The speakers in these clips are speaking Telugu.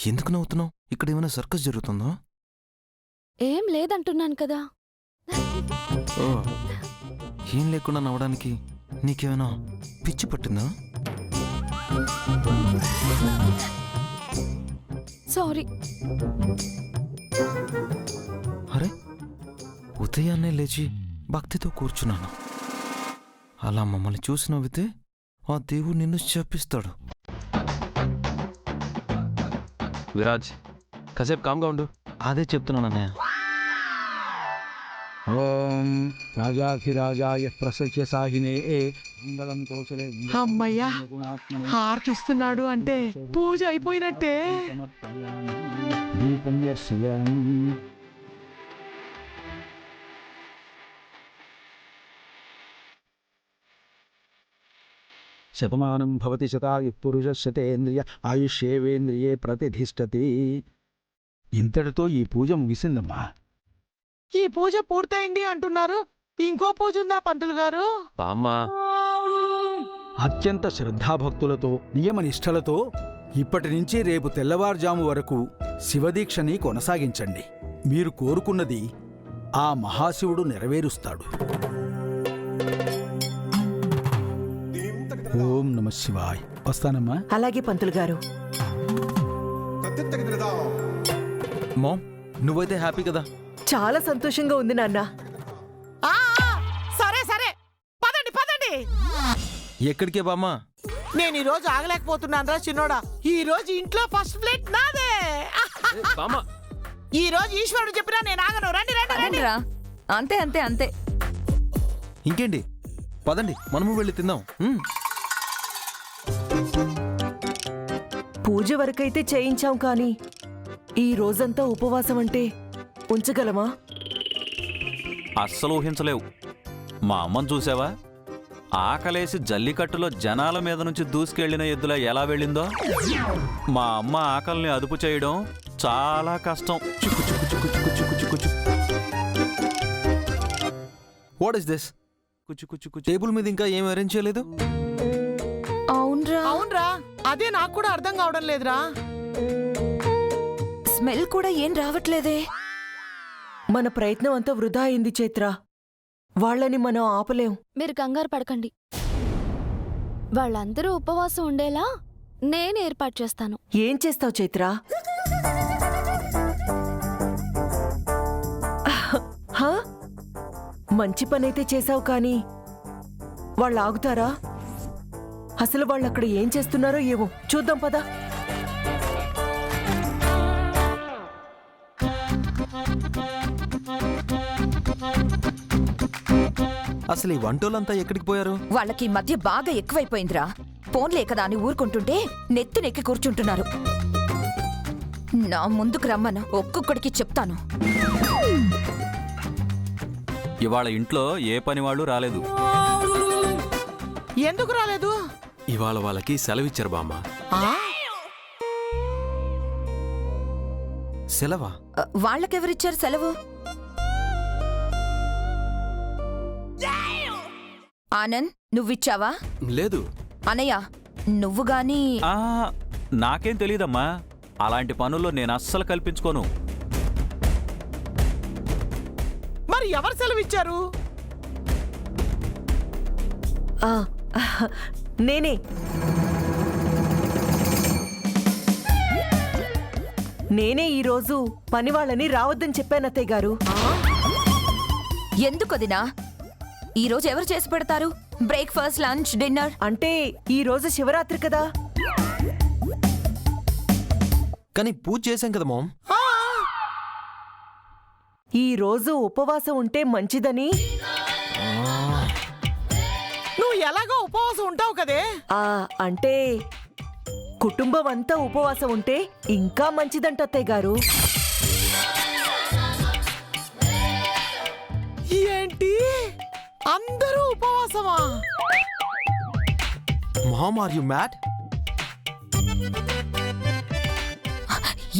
ఎందుకు నవ్వుతున్నావు? ఇక్కడ ఏమైనా సర్కస్ జరుగుతుందా? ఏం లేదంటున్నాను కదా. ఓ, ఏం లేకుండా నవ్వడానికి నీకేమైనా పిచ్చి పట్టిందా? సారీ. అరే, ఉదయాన్నే లేచి భక్తితో కూర్చున్నాను. అలా మమ్మల్ని చూసి నవ్వితే ఆ దేవుడు నిన్ను శపిస్తాడు. విరాజ్, కాసేపు కామ్గా ఉండు. అదే చెప్తున్నానన్నయ్య. ఓం రాజాధిరాజాయ ప్రసస్య సాహినే మంగళం కౌశలే. అమ్మయ్యా, హారతిస్తున్నాడు అంటే పూజ అయిపోయినట్టే. దీపం యస్యామి. శతమానం భవతి శతాయు పురుషశతేంద్రియ ఆయుష్యేవేంద్రియే ప్రతిధిష్టతి. ఇంతటితో ఈ పూజ ముగిసిందమ్మా. ఈ పూజ పూర్తయింది అంటున్నారు, ఇంకో పూజ ఉందా పంతులు గారు? బామ్మ, అత్యంత శ్రద్ధాభక్తులతో నియమనిష్టలతో ఇప్పటి నుంచి రేపు తెల్లవారుజాము వరకు శివదీక్షని కొనసాగించండి. మీరు కోరుకున్నది ఆ మహాశివుడు నెరవేరుస్తాడు. ఓం నమ శివాయ్. వస్తానమ్మా. అలాగే పంతులు గారు. మామ్, నువ్వైతే హ్యాపీ కదా? చాలా సంతోషంగా ఉంది నాన్న. ఆ, సరే సరే, పదండి పదండి. ఎక్కడికే బామ్మా? నేను ఈ రోజు ఆగలేకపోతున్నాను రా చిన్నోడా. ఈ రోజు ఇంట్లో ఫస్ట్ ప్లేట్ నాదే. బామ్మ, ఈ రోజు ఈశ్వరుడు చెప్పినా నేను ఆగను. రండి రండి రండి. అంతే అంతే అంతే. ఇంకేంటి, పదండి మనము వెళ్ళి తిందాం. పూజ వరకైతే చేయించాం కానీ ఈ రోజంతా ఉపవాసం అంటే ఉంచగలమా? అస్సలు ఊహించలేవు. మా అమ్మను చూసావా? ఆకలేసి జల్లికట్టులో జనాల మీద నుంచి దూసుకెళ్లిన ఎద్దులా ఎలా వెళ్ళిందో. మా అమ్మ ఆకలిని అదుపు చేయడం చాలా కష్టం. What is this? టేబుల్ మీద ఇంకా ఏం అరేంజ్ చేయలేదు? అవునరా, అవునరా, అదే నాకు కూడా అర్థం కావడం లేదురా. స్మెల్ కూడా ఏం రావట్లేదే. మన ప్రయత్నం అంతా వృధా అయింది చైత్ర. వాళ్ళని మనం ఆపలేం. మీరు కంగారు పడకండి. వాళ్ళందరూ ఉపవాసం ఉండేలా నేను ఏర్పాటు చేస్తాను. ఏం చేస్తావు చైత్ర? హా? మంచి పనైతే చేశావు కానీ వాళ్ళు ఆగుతారా? అసలు వాళ్ళు అక్కడ ఏం చేస్తున్నారో ఏమో చూద్దాం పదా. అసలు ఈ వంటోళ్ళంతా ఎక్కడికి పోయారు? వాళ్ళకి ఈ మధ్య బాగా ఎక్కువైపోయిందిరా. ఫోన్లే కదా అని ఊరుకుంటుంటే నెత్తినెక్కి కూర్చుంటున్నారు. నా ముందుకు రమ్మను, ఒక్కొక్కడికి చెప్తాను. ఇవాళ ఇంట్లో ఏ పని వాళ్ళు రాలేదు. ఎందుకు రాలేదు? ఇవాళ వాళ్ళకి సెలవిచ్చారు బామ్మ. సెలవా? వాళ్ళకెవరిచ్చారు సెలవు? ఆనంద్, నువ్విచ్చావా? లేదు. అనయ్య, నువ్వు గాని? నాకేం తెలీదమ్మా. అలాంటి పనుల్లో నేను అస్సలు కల్పించుకోను. మరి ఎవరు సెలవిచ్చారు? నేనే. నేనే ఈరోజు పనివాళ్ళని రావద్దని చెప్పానత్తయ్య గారు. ఎందుకదినా? ఈరోజు ఎవరు చేసి పెడతారు బ్రేక్ఫాస్ట్, లంచ్, డిన్నర్? అంటే ఈరోజు శివరాత్రి కదా. కానీ పూజ చేశాం కదా మామ్. ఈ రోజు ఉపవాసం ఉంటే మంచిదని. నువ్వు ఎలాగో ఉపవాసం ఉంటావు కదే. అంటే కుటుంబం అంతా ఉపవాసం ఉంటే ఇంకా మంచిదంట అత్తయ్య గారు. ఏంటి, అందరూ ఉపవాసమా? Mom, are you mad?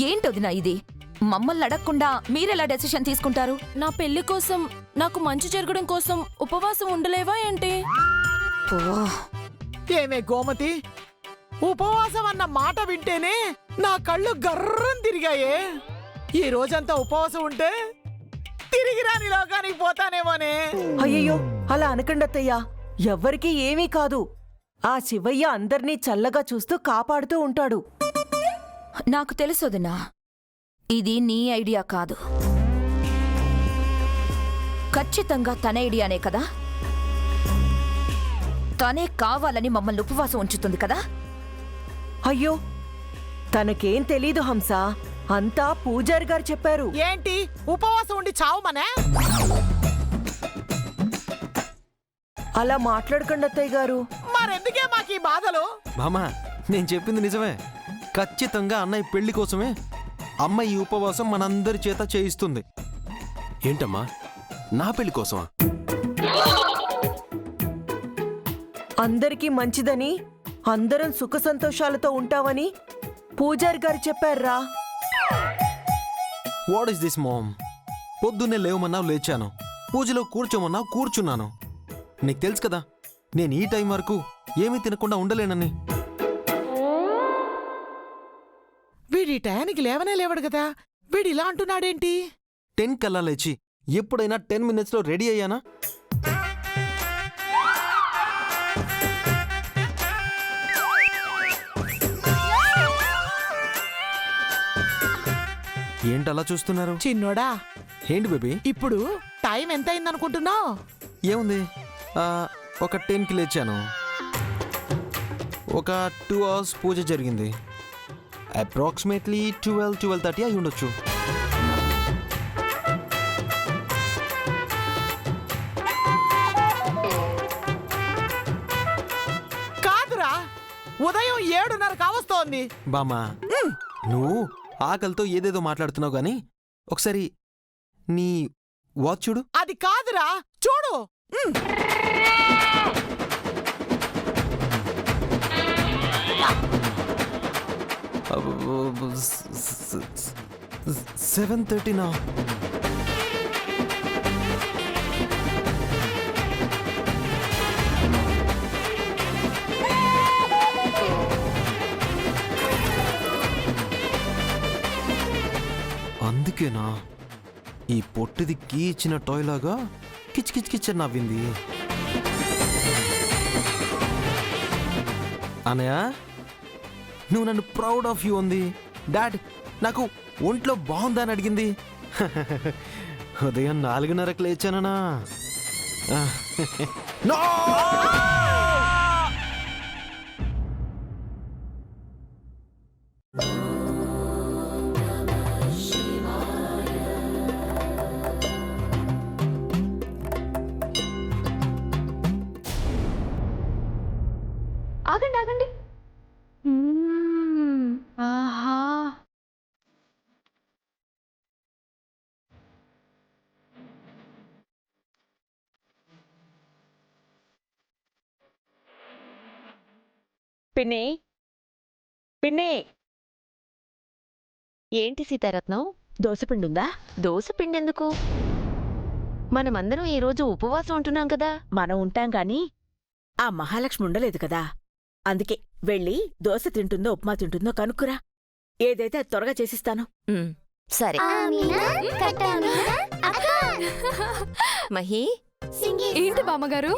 ఏంటొదినా ఇది? మమ్మల్ని అడగకుండా మీరెలా డెసిషన్ తీసుకుంటారు? నా పెళ్లి కోసం, నాకు మంచి జరగడం కోసం ఉపవాసం ఉండలేవా ఏంటి? ఏమే గోమతి, ఉపవాసం అన్న మాట వింటేనే నా కళ్ళు గర్రం తిరిగాయే. ఈ రోజంతా ఉపవాసం ఉంటే తిరిగి రాని లోకానికి పోతానేమోనే. అయ్యయ్యో అలా అనకండి అత్తయ్య, ఎవ్వరికీ ఏమీ కాదు. ఆ శివయ్య అందర్నీ చల్లగా చూస్తూ కాపాడుతూ ఉంటాడు. నాకు తెలుసొదినా, ఇది నీ ఐడియా కాదు. ఖచ్చితంగా తన ఐడియానే కదా. తనే కావాలని మమ్మల్ని ఉపవాసం ఉంచుతుంది కదా. అయ్యో తనకేం తెలీదు హంస, అంతా పూజారి గారు చెప్పారు. ఏంటి ఉపవాసం ఉండి చావుమనే? అలా మాట్లాడకండి అత్తయ్య గారు. మరెందుకే మాకు ఈ బాధలు? బామా నేను చెప్పింది నిజమే. ఖచ్చితంగా అన్నయ్య పెళ్లి కోసమే అమ్మ ఈ ఉపవాసం మనందరి చేత చేయిస్తుంది. ఏంటమ్మా, నా పెళ్లి కోసమా? అందరికీ మంచిదని, అందరం సుఖ సంతోషాలతో ఉంటామని పూజారి గారు చెప్పారా. What is this mom? పొద్దున్నే లేవమన్నావు లేచాను, పూజలో కూర్చోమన్నావు కూర్చున్నాను. నీకు తెలుసు కదా నేను ఈ టైం వరకు ఏమీ తినకుండా ఉండలేనని. వీడి టయానికి లేవనే లేవడు కదా, వీడు ఇలా అంటున్నాడేంటి? 10 కల్లా లేచి ఎప్పుడైనా 10 minutesలో రెడీ అయ్యానా? ఏంటలా చూస్తున్నారు? చిన్నోడా, ఏంటి బేబీ? ఇప్పుడు టైం ఎంత అయిందనుకుంటున్నావు? ఏముంది, ఒక 10కి లేచాను, ఒక 2 hours పూజ జరిగింది. అప్రాక్సిమేట్లీ 12-12:30 అయి ఉండొచ్చు. కాదురా, ఉదయం 7:30 కావస్తోంది. బామా నువ్వు ఆకలితో ఏదేదో మాట్లాడుతున్నావు గాని ఒకసారి నీ వాచ్ చూడు. అది కాదురా, చూడు. ఉమ్. 7:30 నా? అందుకేనా ఈ పొట్టిది కీ ఇచ్చిన టాయ్ లాగా కిచ్ కిచ్ కిచ్ అని నవ్వింది. అనయ్య, నువ్వు నన్ను ప్రౌడ్ ఆఫ్ యూ ఉంది. డాడ్ నాకు ఒంట్లో బాగుందా అని అడిగింది. ఉదయం 4:30కి లేచానా? నో! ఆగండి ఆగండి. ఆహా, పిన్ని, పిన్ని, ఏంటి సీతారత్నం, దోసపిండుందా? దోసపిండి ఎందుకు? మనమందరం ఈరోజు ఉపవాసం ఉంటున్నాం కదా. మనం ఉంటాం గాని ఆ మహాలక్ష్మి ఉండలేదు కదా, అందుకే వెళ్ళి దోశ తింటుందో ఉప్మా తింటుందో కనుక్కురా. ఏదైతే అది త్వరగా చేసిస్తాను. సరే. మహి, ఏంటి బామ్మగారు?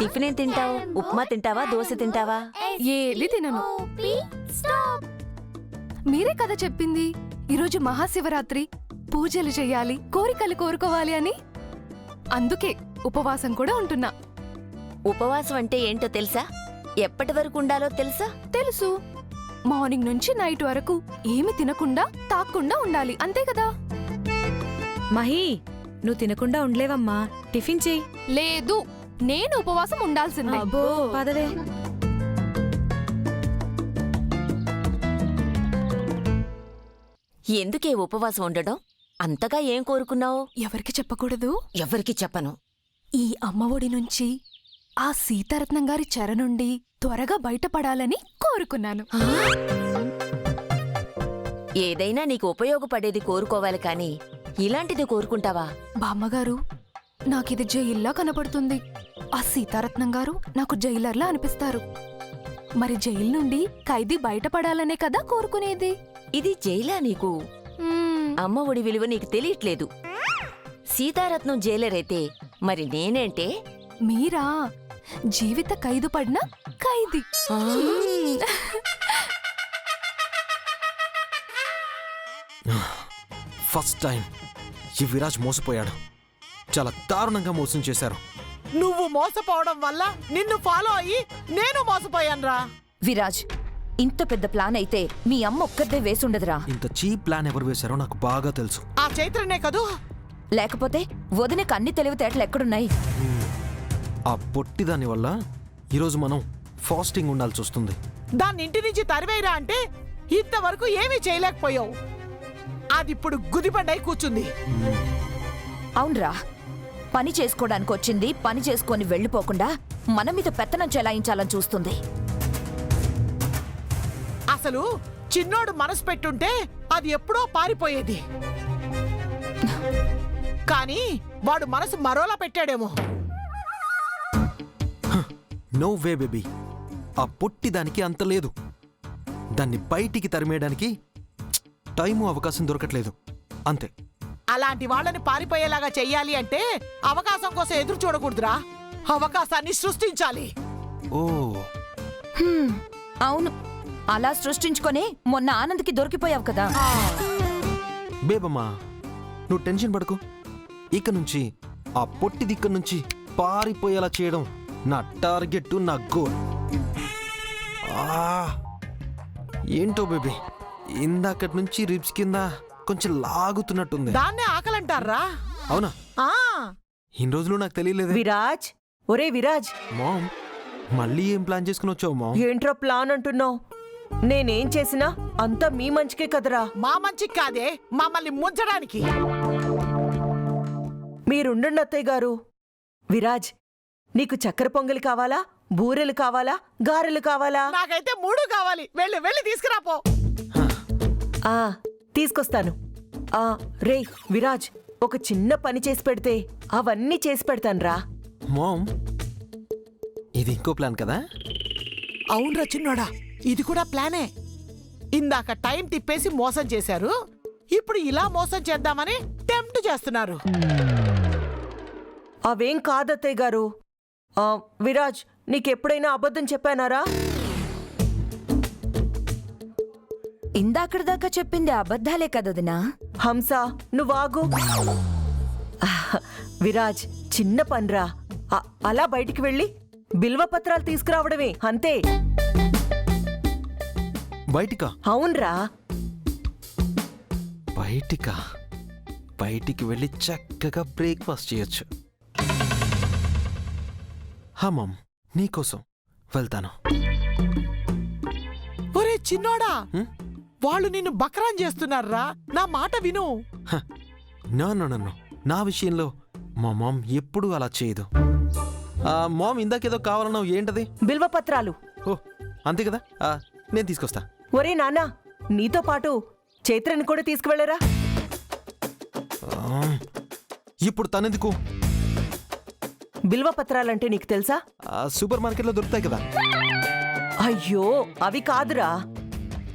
టిఫిన్ ఏం తింటావు? ఉప్మా తింటావా, దోశ తింటావా? ఏది తినను. మీరే కదా చెప్పింది ఈరోజు మహాశివరాత్రి, పూజలు చెయ్యాలి, కోరికలు కోరుకోవాలి అని. అందుకే ఉపవాసం కూడా ఉంటున్నా. ఉపవాసం అంటే ఏంటో తెలుసా? ఎప్పటి వరకు ఉండాలో తెలుసా? తెలుసు. మార్నింగ్ నుంచి నైట్ వరకు ఏమి తినకుండా తాక్కుండా ఉండాలి, అంతే కదా. మహి, నువ్వు తినకుండా ఉండలేవమ్మా, టిఫిన్ చెయ్యి. లేదు, నేను ఉపవాసం ఉండాల్సిందే. అబ్బో, పదవే. ఎందుకే ఉపవాసం ఉండడం? అంతగా ఏం కోరుకున్నావు? ఎవరికి చెప్పకూడదు. ఎవరికి చెప్పను. ఈ అమ్మఒడి నుంచి, ఆ సీతారత్నం గారి చెర నుండి త్వరగా బయటపడాలని కోరుకున్నాను. ఏదైనా నీకు ఉపయోగపడేది కోరుకోవాలి కాని ఇలాంటిది కోరుకుంటావా? బామ్మగారు, నాకిది జైల్లా కనపడుతుంది. ఆ సీతారత్నం గారు నాకు జైలర్లా అనిపిస్తారు. మరి జైలు నుండి ఖైదీ బయటపడాలనే కదా కోరుకునేది. ఇది జైలా నీకు? మ్మ్. అమ్మ ఒడి విలువ నీకు తెలియట్లేదు. సీతారత్నం జైలర్ అయితే మరి నేనేంటే? మీరా జీవిత ఖైదు పడిన ఖైదీ. ఫస్ట్ టైం ఈ విరాజ్ మోసపోయాడు. చాలా దారుణంగా మోసం చేశారు. నువ్వు మోసపోవడం వల్ల నిన్ను ఫాలో అయ్యి నేను మోసపోయానురా. విరాజ్, ఇంత పెద్ద ప్లాన్ అయితే మీ అమ్మ ఒక్కదే వేసుండదురా. ఇంత చీప్ ప్లాన్ ఎవరు వేశారో నాకు బాగా తెలుసు. ఆ చైత్రనే కదూ. లేకపోతే వదినకు అన్ని తెలివితేటలు ఎక్కడున్నాయి? ఆ పొట్టిదాని వల్ల ఈరోజు మనం ఫాస్టింగ్ ఉండాల్సి వస్తుంది. దాన్ని ఇంటి నుంచి తరివేయరా అంటే ఇంతవరకు ఏమీ చేయలేకపోయావు. అది ఇప్పుడు గుదిబండై కూర్చుంది. అవునరా, పని చేసుకోవడానికి వచ్చింది పని చేసుకొని వెళ్ళిపోకుండా మన మీద పెత్తనం చెలాయించాలని చూస్తుంది. అసలు చిన్నోడు మనసు పెట్టుంటే అది ఎప్పుడో పారిపోయేది. కానీ వాడు మనసు మరోలా పెట్టాడేమో. నో వే బేబీ, ఆ పొట్టిదానికి అంత లేదు. దాన్ని బయటికి తరిమేయడానికి టైము అవకాశం దొరకట్లేదు అంతే. అలాంటి వాళ్ళని పారిపోయేలాగా చెయ్యాలి అంటే అవకాశం కోసం ఎదురు చూడకూడదురా, అవకాశాన్ని సృష్టించాలి. ఓ అవును, అలా సృష్టించుకొని మొన్న ఆనంద్కి దొరికిపోయావు కదా. బేబమ్మా, నువ్వు టెన్షన్ పడకు. ఇక నుంచి ఆ పొట్టి దిక్క నుంచి పారిపోయేలా చేయడం నా టార్గెట్, నా గోల్. ఏంటో బేబీ, ఇందాకటి నుంచి రిబ్స్ కింద కొంచెం లాగుతున్నట్టుంది. దాన్నే ఆకలంటారా? అవునా? ఆ ఇన్ని రోజులు నాకు తెలియలేదు. విరాజ్, ఒరే విరాజ్, మామ్, మళ్ళీ ఏం ప్లాన్ చేసుకుని వచ్చావు మామ్? ఏంట్రా ప్లాన్ అంటున్నావు? నేనేం చేసినా అంతా మీ మంచికే కదరా. మా మంచికి కాదే, మమ్మల్ని ముంచడానికి. మీరుండండి అత్తయ్య గారు. విరాజ్, నీకు చక్కెర పొంగలి కావాలా, బూరెలు కావాలా, గారెలు కావాలా? నాకైతే 3 కావాలి. వెళ్ళి వెళ్ళి తీసుకురాపో. ఆ తీసుకొస్తాను. రే విరాజ్, ఒక చిన్న పని చేసి పెడితే అవన్నీ చేసి పెడతానురా. మామ్, ఇది ఇంకో ప్లాన్ కదా? అవునరా చిన్నోడా, ఇది కూడా ప్లానే. ఇందాక టైం తిప్పేసి మోసం చేశారు, ఇప్పుడు ఇలా మోసం చేద్దామని టెంప్ట్ చేస్తున్నారు. అవేం కాదత్తయ్య గారు. విరాజ్, నీకెప్పుడైనా అబద్ధం చెప్పానారా? ఇందాకటిదాకా చెప్పింది అబద్ధాలే కదొదినా. హంస, నువ్వాగు. విరాజ్, చిన్న పనిరా. అలా బయటికి వెళ్ళి బిల్వపత్రాలు తీసుకురావడమే, అంతే. బయటికా? అవునరా. బయటికా? బయటికి వెళ్ళి చక్కగా బ్రేక్ఫాస్ట్ చేయొచ్చు. మామ్, నీకోసం వెళ్తాను. ఒరే చిన్నోడా, హ్మ్? వాళ్ళు నిన్ను బక్రాన్ చేస్తున్నారా, నా మాట విను. నో, నా విషయంలో మా మామ్ ఎప్పుడూ అలా చేయదు. మామ్, ఇందాకేదో కావాలన్నావు, ఏంటది? బిల్వపత్రాలు. ఓ, అంతే కదా, నేను తీసుకొస్తా. ఒరే నాన్నా, నీతో పాటు చైత్రని కూడా తీసుకువెళ్ళరా. ఇప్పుడు తనెందుకు? బిల్వపత్రాలంటే నీకు తెలుసా? సూపర్ మార్కెట్లో దొరుకుతాయి కదా. అయ్యో, అవి కాదురా.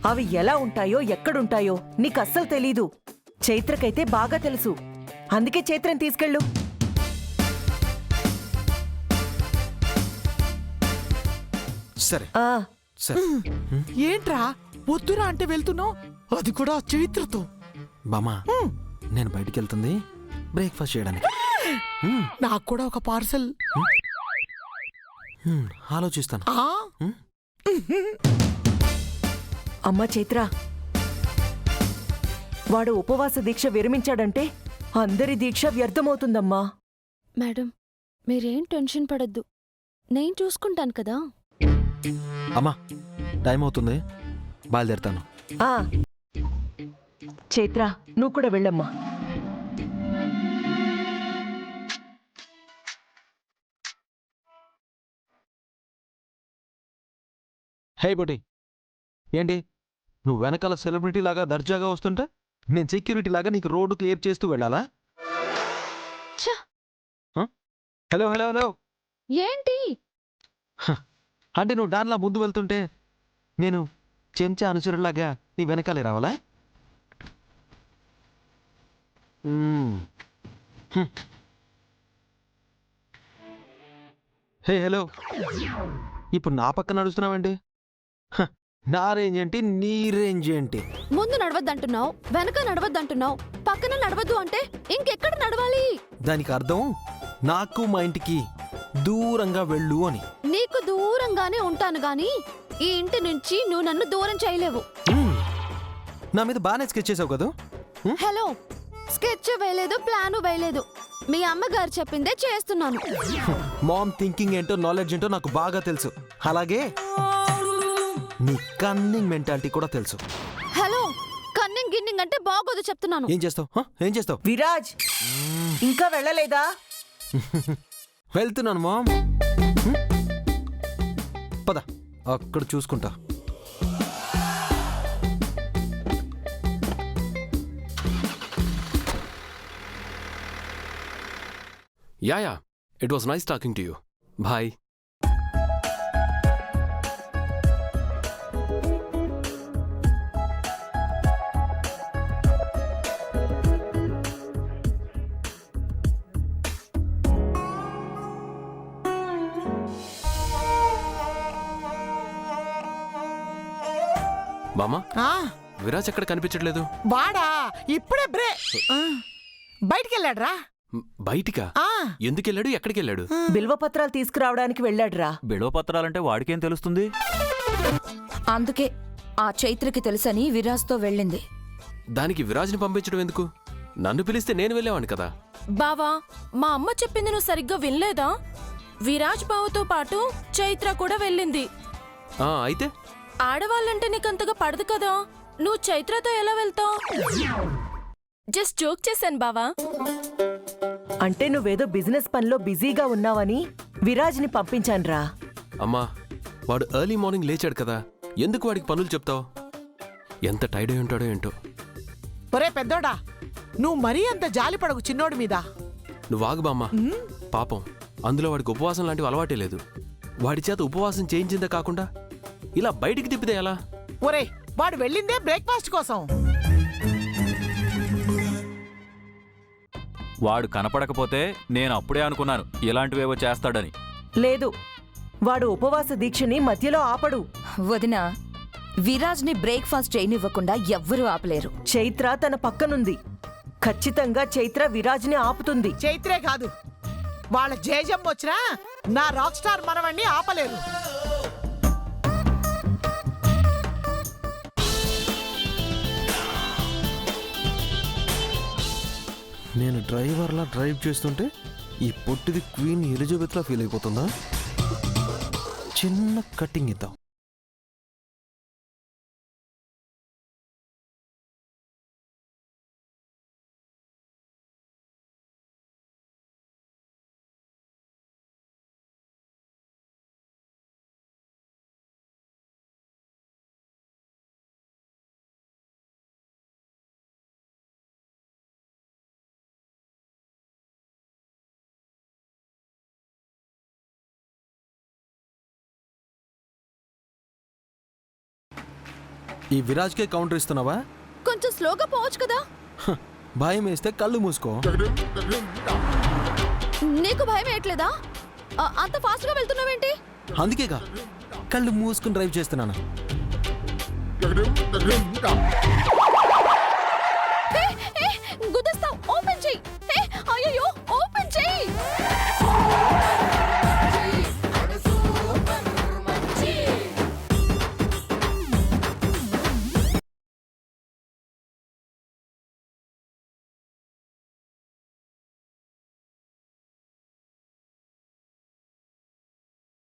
అవి ఎలా ఉంటాయో ఎక్కడుంటాయో నీకు అస్సలు తెలీదు. చైత్రకైతే బాగా తెలుసు. అందుకే చైత్రని తీసుకెళ్ళు. సరే ఆ సరే. ఏంట్రా వద్దురా అంటే వెళ్తున్నావు, అది కూడా చైత్రతో. బామా, నేను బయటికి వెళ్తుంది బ్రేక్ఫాస్ట్ చేయడానికి. నాకు కూడా ఒక పార్సల్. ఆలోచిస్తాను. అమ్మా చైత్ర, వాడు ఉపవాస దీక్ష విరమించాడంటే అందరి దీక్ష వ్యర్థమవుతుందమ్మా. మేడం, మీరేం టెన్షన్ పడద్దు, నేను చూసుకుంటాను కదా. అమ్మా, టైం అవుతుంది, బయలుదేరుతాను. చైత్ర, నువ్వు కూడా వెళ్ళమ్మా. హే బోటి, ఏంటి నువ్వు వెనకాల సెలబ్రిటీ లాగా దర్జాగా వస్తుంటే నేను సెక్యూరిటీ లాగా నీకు రోడ్డు క్లియర్ చేస్తూ వెళ్ళాలా? Hello hello hello. ఏంటి? అంటే నువ్వు దానిలా ముందు వెళ్తుంటే నేను చెంచా అనుచరులాగా నీ వెనకాలే రావాలా? హే హలో, ఇప్పుడు నా పక్కన నడుస్తున్నావండి? హ, నా రేంజ్ ఏంటి, నీ రేంజ్ ఏంటి? ముందు నడవద్దంటున్నావు, వెనక నడవద్దంటున్నావు, పక్కన నడవద్దు అంటే ఇంకెక్కడ నడవాలి? దానికి అర్థం నాకు మా ఇంటికి దూరంగా వెళ్ళు అని. నీకు దూరంగానే ఉంటాను గాని ఈ ఇంటి నుంచి నువ్వు నన్ను దూరం చేయలేవు. నా మీద బాగానే స్కెచ్ చేసావు కదా. హలో, స్కెచ్ వేయలేదు, ప్లాను వేయలేదు. మీ అమ్మగారు చెప్పిందే చేస్తున్నాను. మామ్ థింకింగ్ ఏంటో నాలెడ్జ్ ఏంటో నాకు బాగా తెలుసు. అలాగే నీ కన్నింగ్ మెంటాలిటీ కూడా తెలుసు. హలో, కన్నింగ్ గిన్నింగ్ అంటే బాగోదు చెప్తున్నాను. ఏం చేస్తావు, ఏం చేస్తావు? విరాజ్ ఇంకా వెళ్ళలేదా? వెళ్తున్నాను మామ్. పద, అక్కడ చూసుకుంటా. Yeah, it was nice talking to you. Bye. బామా, ఆ, విరాజ్ ఎక్కడ కనిపించట్లేదు. వాడా ఇప్పుడే బయటికెళ్ళాడ్రా. బయటికా? ఆ, ఎందుకెళ్ళాడు, ఎక్కడికెళ్ళాడు? బిల్వపత్రాలు తీసుకురావడానికి వెళ్ళాడురా. బిడవపత్రాలంటే వాడికేం తెలుస్తుంది? అందుకే ఆ చైత్రకి తెలుసని విరాజ్తో వెళ్ళింది. దానికి విరాజ్ని పంపించడం ఎందుకు? నన్ను పిలిస్తే నేను వెళ్ళేవాడిని కదా. బావా, మా అమ్మ చెప్పింది నువ్వు సరిగ్గా వినలేదా? విరాజ్ బావతో పాటు చైత్ర కూడా వెళ్ళింది. అయితే ఆడవాళ్ళంటే నీకంతగా పడదు కదా, నువ్వు చైత్రతో ఎలా వెళ్తావు? జస్ట్ జోక్ చేశాను బావా. అంటే నువ్వేదో బిజినెస్ పనిలో బిజీగా ఉన్నావని విరాజ్ని పంపించాన్రా. అమ్మా, వాడు ఎర్లీ మార్నింగ్ లేచాడు కదా, ఎందుకు వాడికి పనులు చెప్తావు? ఎంత టైడ్ అయి ఉంటాడో ఏంటో. ఒరే పెద్దోడా, నువ్వు మరీ అంత జాలి పడకు చిన్నోడి మీద. నువ్వు ఆగు బామ్మ. పాపం, అందులో వాడికి ఉపవాసం లాంటివి అలవాటే లేదు. వాడి చేత ఉపవాసం చేయించిందే కాకుండా ఇలా బయటికి తిప్పితే ఎలా? ఒరే, వాడు వెళ్ళిందే బ్రేక్ఫాస్ట్ కోసం. వాడు కనపడకపోతే నేను అప్పుడే అనుకున్నాను ఇలాంటివేవో చేస్తాడని. లేదు, వాడు ఉపవాస దీక్షని మధ్యలో ఆపడు. వదినా, విరాజ్ని బ్రేక్ఫాస్ట్ చేయనివ్వకుండా ఎవ్వరూ ఆపలేరు. చైత్ర తన పక్కనుంది. ఖచ్చితంగా చైత్ర విరాజ్ని ఆపుతుంది. చైత్రే కాదు, వాళ్ళ జేజం వచ్చినా నా రాక్ స్టార్ మనవణ్ణి ఆపలేరు. నేను డ్రైవర్లా డ్రైవ్ చేస్తుంటే ఈ పొట్టిది క్వీన్ ఎలిజబెత్లా ఫీల్ అయిపోతుందా? చిన్న కట్టింగ్ ఇద్దాం. ఈ విరాజ్కే కౌంటర్ ఇస్తున్నావా? కొంచెం స్లోగా పోవచ్చు కదా. భయం వేస్తే కళ్ళు మూసుకో. నీకు భయం వేయట్లేదా? అంత ఫాస్ట్ గా వెళ్తున్నావేంటి? అందుకేగా కళ్ళు మూసుకుని డ్రైవ్ చేస్తున్నాను.